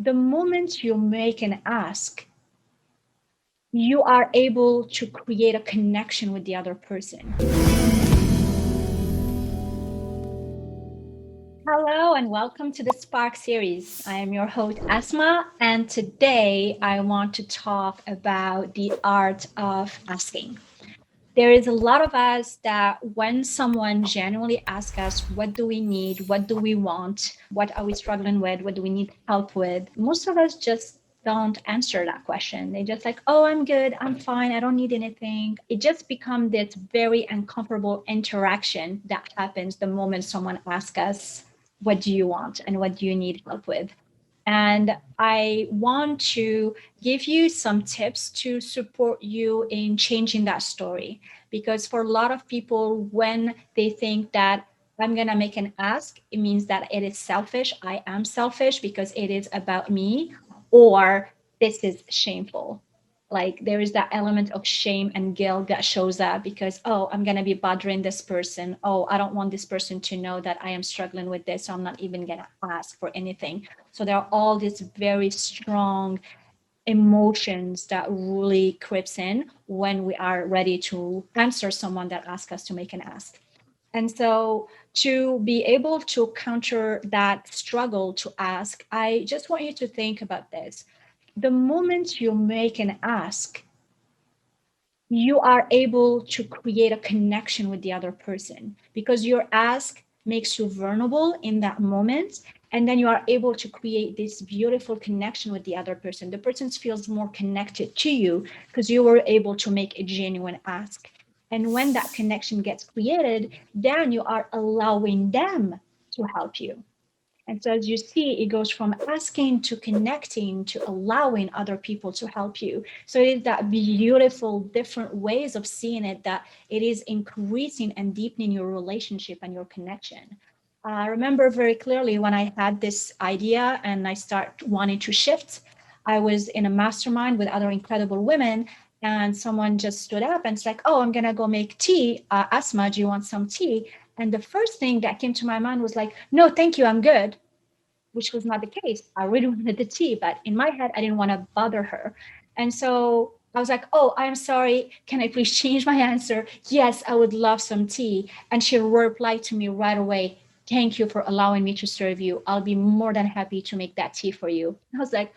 The moment you make an ask, you are able to create a connection with the other person. Hello and welcome to the Spark series. I am your host Asma, and today I want to talk about the art of asking. There is a lot of us that when someone genuinely asks us, what do we need? What do we want? What are we struggling with? What do we need help with? Most of us just don't answer that question. They just like, oh, I'm good. I'm fine. I don't need anything. It just becomes this very uncomfortable interaction that happens the moment someone asks us, what do you want? And what do you need help with? And I want to give you some tips to support you in changing that story. Because for a lot of people, when they think that I'm going to make an ask, it means that it is selfish. I am selfish because it is about me, or this is shameful. Like there is that element of shame and guilt that shows up because, oh, I'm going to be bothering this person. Oh, I don't want this person to know that I am struggling with this. So I'm not even going to ask for anything. So there are all these very strong emotions that really creeps in when we are ready to answer someone that asks us to make an ask. And so to be able to counter that struggle to ask, I just want you to think about this. The moment you make an ask, you are able to create a connection with the other person because your ask makes you vulnerable in that moment, and then you are able to create this beautiful connection with the other person. The person feels more connected to you because you were able to make a genuine ask. And when that connection gets created, then you are allowing them to help you. And so, as you see, it goes from asking to connecting to allowing other people to help you. So, it's that beautiful, different ways of seeing it that it is increasing and deepening your relationship and your connection. I remember very clearly when I had this idea and I start wanting to shift. I was in a mastermind with other incredible women, and someone just stood up and it's like, "Oh, I'm gonna go make tea. Asma, do you want some tea?" And the first thing that came to my mind was like, no, thank you, I'm good, which was not the case. I really wanted the tea, but in my head, I didn't want to bother her. And so I was like, oh, I'm sorry. Can I please change my answer? Yes, I would love some tea. And she replied to me right away, thank you for allowing me to serve you. I'll be more than happy to make that tea for you. I was like,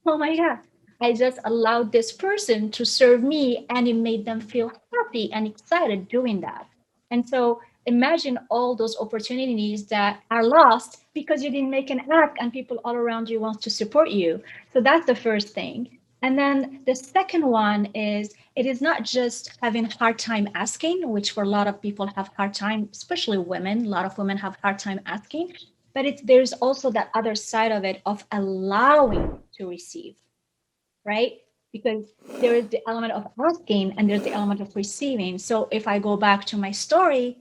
oh my God. I just allowed this person to serve me and it made them feel happy and excited doing that. And so imagine all those opportunities that are lost because you didn't make an act and people all around you want to support you. So that's the first thing. And then the second one is it is not just having hard time asking, which for a lot of people have hard time, especially women. A lot of women have hard time asking, but it's there's also that other side of it of allowing to receive, right? Because there is the element of asking and there's the element of receiving. So if I go back to my story,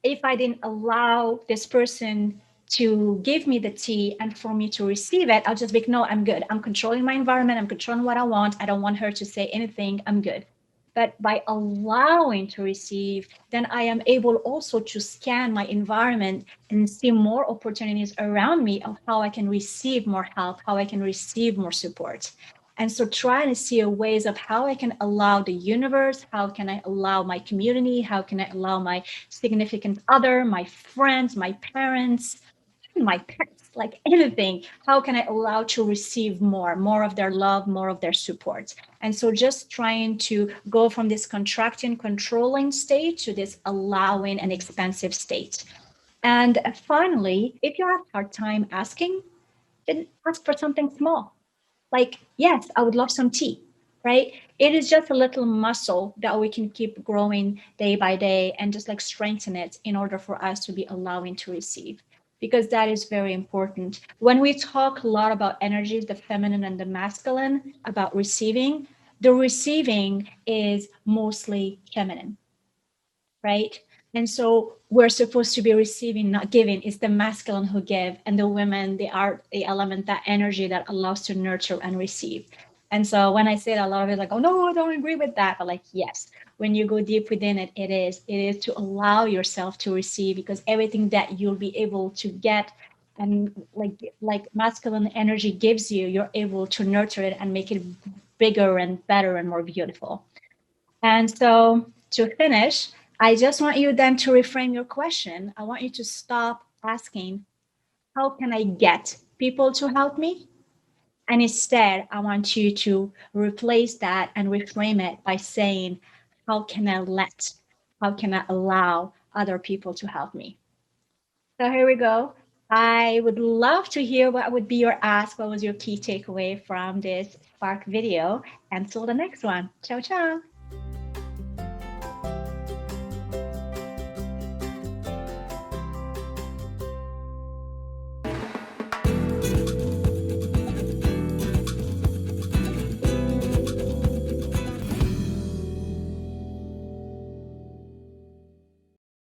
if I didn't allow this person to give me the tea and for me to receive it, I'll just be like, no, I'm good. I'm controlling my environment. I'm controlling what I want. I don't want her to say anything. I'm good. But by allowing to receive, then I am able also to scan my environment and see more opportunities around me of how I can receive more help, how I can receive more support. And so trying to see ways of how I can allow the universe, how can I allow my community, how can I allow my significant other, my friends, my parents, my pets, like anything, how can I allow to receive more of their love, more of their support? And so just trying to go from this contracting, controlling state to this allowing and expansive state. And finally, if you have a hard time asking, then ask for something small. Like, yes, I would love some tea, right? It is just a little muscle that we can keep growing day by day and just like strengthen it in order for us to be allowing to receive. Because that is very important. When we talk a lot about energies, the feminine and the masculine, about receiving, the receiving is mostly feminine, right? And so we're supposed to be receiving, not giving. It's the masculine who give, and the women, they are the element, that energy that allows to nurture and receive. And so when I say that, a lot of it like, oh no, I don't agree with that. But like, yes, when you go deep within it, it is to allow yourself to receive, because everything that you'll be able to get and like masculine energy gives you, you're able to nurture it and make it bigger and better and more beautiful. And so to finish, I just want you then to reframe your question. I want you to stop asking, how can I get people to help me? And instead, I want you to replace that and reframe it by saying, how can I let, how can I allow other people to help me? So here we go. I would love to hear what would be your ask. What was your key takeaway from this Spark video? Until the next one. Ciao, ciao.